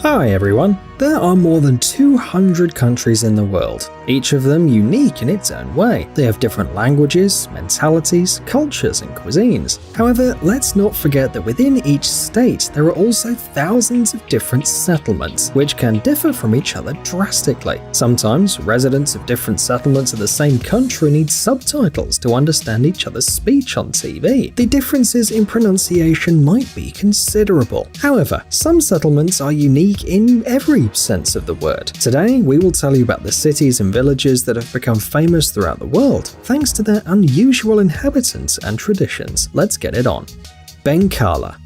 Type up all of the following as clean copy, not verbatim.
Hi everyone! There are more than 200 countries in the world, each of them unique in its own way. They have different languages, mentalities, cultures, and cuisines. However, let's not forget that within each state there are also thousands of different settlements, which can differ from each other drastically. Sometimes, residents of different settlements of the same country need subtitles to understand each other's speech on TV. The differences in pronunciation might be considerable. However, some settlements are unique in every sense of the word. Today, we will tell you about the cities and villages that have become famous throughout the world, thanks to their unusual inhabitants and traditions. Let's get it on. Bengkala.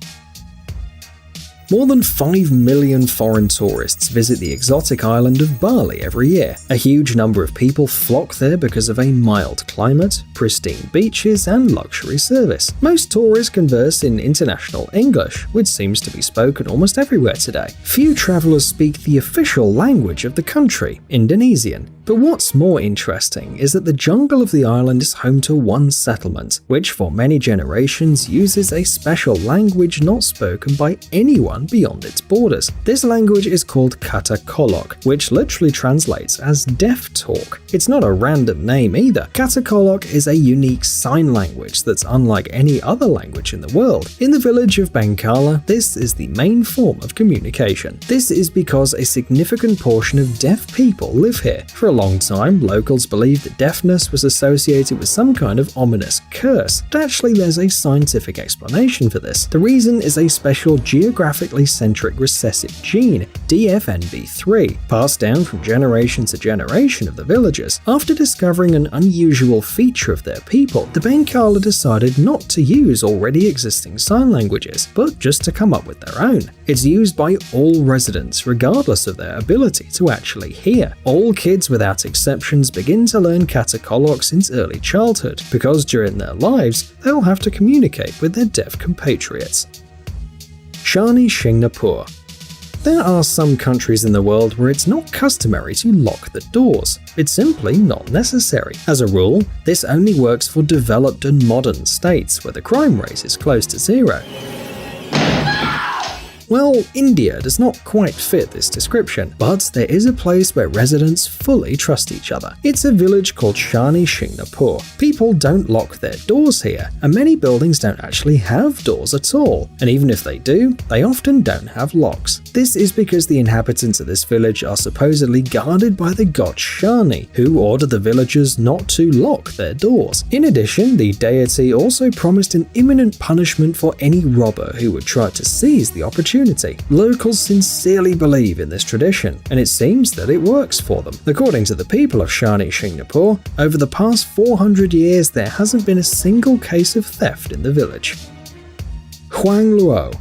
More than 5 million foreign tourists visit the exotic island of Bali every year. A huge number of people flock there because of a mild climate, pristine beaches, and luxury service. Most tourists converse in international English, which seems to be spoken almost everywhere today. Few travelers speak the official language of the country, Indonesian. But what's more interesting is that the jungle of the island is home to one settlement, which for many generations uses a special language not spoken by anyone beyond its borders. This language is called Kata Kolok, which literally translates as deaf talk. It's not a random name either. Kata Kolok is a unique sign language that's unlike any other language in the world. In the village of Bengkala, this is the main form of communication. This is because a significant portion of deaf people live here. For a long time, locals believed that deafness was associated with some kind of ominous curse, but actually there's a scientific explanation for this. The reason is a special geographically centric recessive gene, DFNB3, passed down from generation to generation of the villagers. After discovering an unusual feature of their people, the Bengkala decided not to use already existing sign languages, but just to come up with their own. It's used by all residents, regardless of their ability to actually hear. All kids without exceptions begin to learn Kata Kolok since early childhood, because during their lives, they'll have to communicate with their deaf compatriots. Shani Singapore. There are some countries in the world where it's not customary to lock the doors. It's simply not necessary. As a rule, this only works for developed and modern states where the crime rate is close to zero. Well, India does not quite fit this description, but there is a place where residents fully trust each other. It's a village called Shani Singapore. People don't lock their doors here, and many buildings don't actually have doors at all. And even if they do, they often don't have locks. This is because the inhabitants of this village are supposedly guarded by the god Shani, who ordered the villagers not to lock their doors. In addition, the deity also promised an imminent punishment for any robber who would try to seize the opportunity. Locals sincerely believe in this tradition, and it seems that it works for them. According to the people of Shani Singapore, over the past 400 years there hasn't been a single case of theft in the village. Huangluo.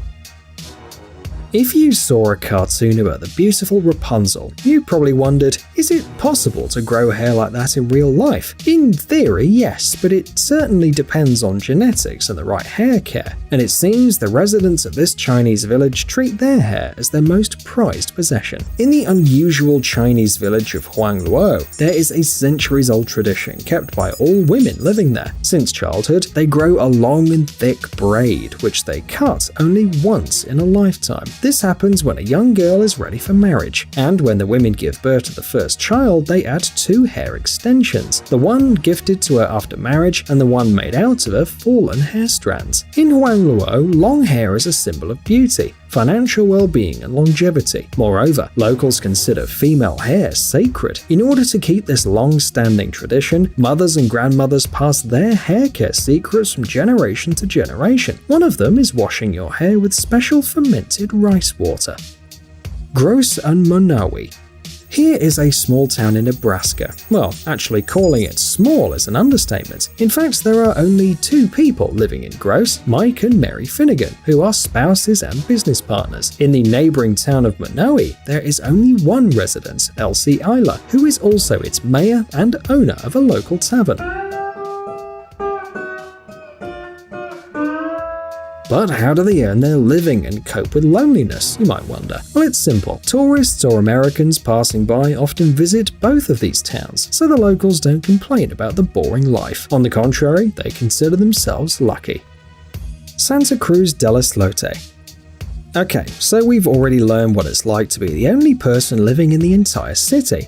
If you saw a cartoon about the beautiful Rapunzel, you probably wondered, is it possible to grow hair like that in real life? In theory, yes, but it certainly depends on genetics and the right hair care. And it seems the residents of this Chinese village treat their hair as their most prized possession. In the unusual Chinese village of Huangluo, there is a centuries-old tradition kept by all women living there. Since childhood, they grow a long and thick braid, which they cut only once in a lifetime. This happens when a young girl is ready for marriage, and when the women give birth to the first child, they add 2 hair extensions, the one gifted to her after marriage and the one made out of her fallen hair strands. In Huangluo, long hair is a symbol of beauty, financial well-being, and longevity. Moreover, locals consider female hair sacred. In order to keep this long-standing tradition, mothers and grandmothers pass their hair care secrets from generation to generation. One of them is washing your hair with special fermented rice water. Gross and Monawi. Here is a small town in Nebraska. Well, actually calling it small is an understatement. In fact, there are only 2 people living in Gross, Mike and Mary Finnegan, who are spouses and business partners. In the neighboring town of Monawi, there is only one resident, Elsie Eiler, who is also its mayor and owner of a local tavern. But how do they earn their living and cope with loneliness, you might wonder? Well, it's simple. Tourists or Americans passing by often visit both of these towns, so the locals don't complain about the boring life. On the contrary, they consider themselves lucky. Santa Cruz del Islote. Okay, so we've already learned what it's like to be the only person living in the entire city.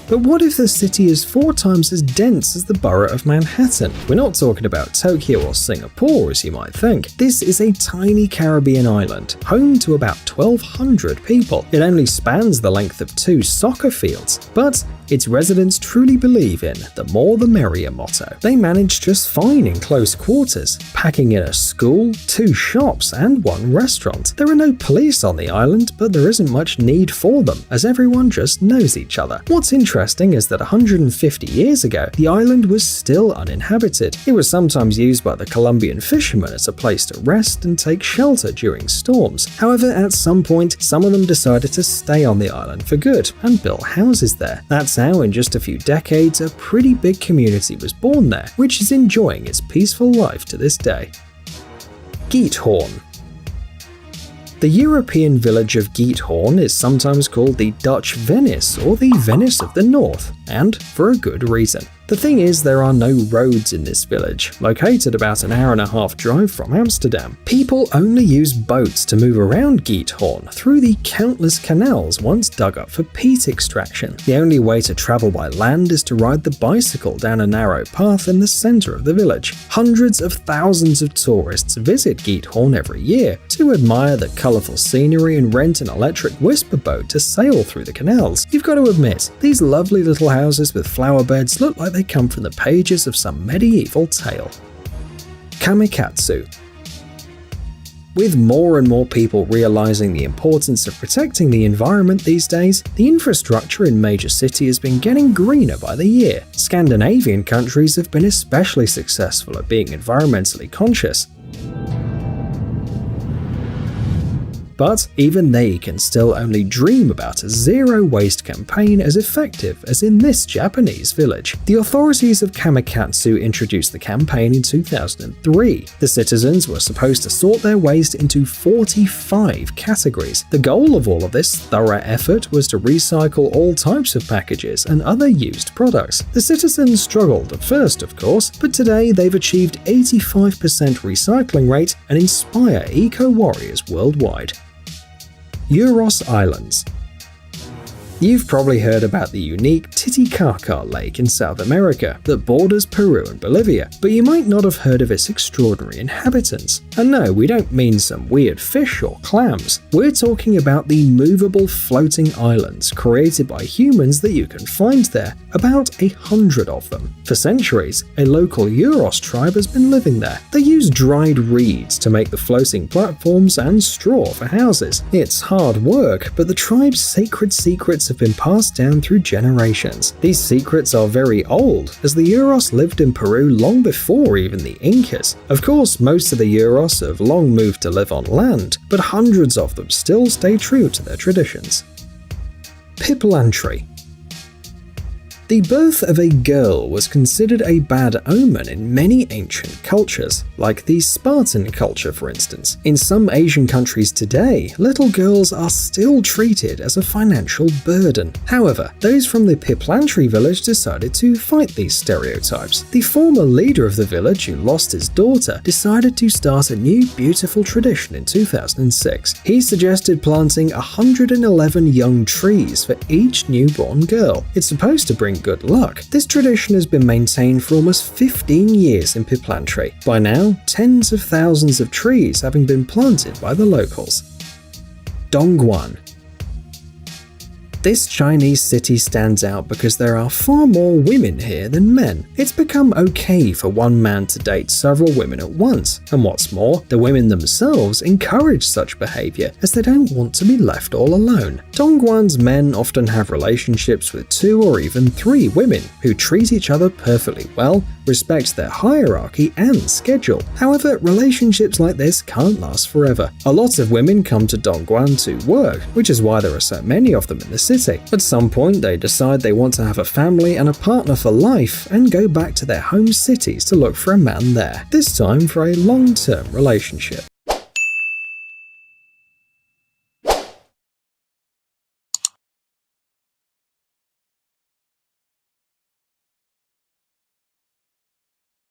But what if the city is 4 times as dense as the borough of Manhattan? We're not talking about Tokyo or Singapore, as you might think. This is a tiny Caribbean island, home to about 1,200 people. It only spans the length of 2 soccer fields, but its residents truly believe in the more the merrier motto. They manage just fine in close quarters, packing in a school, 2 shops, and 1 restaurant. There are no police on the island, but there isn't much need for them, as everyone just knows each other. What's interesting is that 150 years ago, the island was still uninhabited. It was sometimes used by the Colombian fishermen as a place to rest and take shelter during storms. However, at some point, some of them decided to stay on the island for good and built houses there. That's how, in just a few decades, a pretty big community was born there, which is enjoying its peaceful life to this day. Giethorn. The European village of Giethorn is sometimes called the Dutch Venice or the Venice of the North, and for a good reason. The thing is, there are no roads in this village, located about an hour-and-a-half drive from Amsterdam. People only use boats to move around Giethorn through the countless canals once dug up for peat extraction. The only way to travel by land is to ride the bicycle down a narrow path in the center of the village. Hundreds of thousands of tourists visit Giethorn every year to admire the colorful scenery and rent an electric whisper boat to sail through the canals. You've got to admit, these lovely little houses with flower beds look like they come from the pages of some medieval tale. Kamikatsu. With more and more people realizing the importance of protecting the environment these days, the infrastructure in major cities has been getting greener by the year. Scandinavian countries have been especially successful at being environmentally conscious. But even they can still only dream about a zero-waste campaign as effective as in this Japanese village. The authorities of Kamikatsu introduced the campaign in 2003. The citizens were supposed to sort their waste into 45 categories. The goal of all of this thorough effort was to recycle all types of packages and other used products. The citizens struggled at first, of course, but today they've achieved 85% recycling rate and inspire eco-warriors worldwide. Uros Islands. You've probably heard about the unique Titicaca Lake in South America that borders Peru and Bolivia, but you might not have heard of its extraordinary inhabitants. And no, we don't mean some weird fish or clams. We're talking about the movable floating islands created by humans that you can find there, about 100 of them. For centuries, a local Uros tribe has been living there. They use dried reeds to make the floating platforms and straw for houses. It's hard work, but the tribe's sacred secrets have been passed down through generations. These secrets are very old, as the Uros lived in Peru long before even the Incas. Of course, most of the Uros have long moved to live on land, but hundreds of them still stay true to their traditions. Pipilantry. The birth of a girl was considered a bad omen in many ancient cultures, like the Spartan culture for instance. In some Asian countries today, little girls are still treated as a financial burden. However, those from the Pipilantry village decided to fight these stereotypes. The former leader of the village, who lost his daughter, decided to start a new beautiful tradition in 2006. He suggested planting 111 young trees for each newborn girl. It's supposed to bring good luck. This tradition has been maintained for almost 15 years in Pipilantry. By now, tens of thousands of trees having been planted by the locals. Dongguan. This Chinese city stands out because there are far more women here than men. It's become okay for one man to date several women at once, and what's more, the women themselves encourage such behavior as they don't want to be left all alone. Dongguan's men often have relationships with 2 or even 3 women who treat each other perfectly well, respect their hierarchy and schedule. However, relationships like this can't last forever. A lot of women come to Dongguan to work, which is why there are so many of them in the city. At some point, they decide they want to have a family and a partner for life and go back to their home cities to look for a man there, this time for a long-term relationship.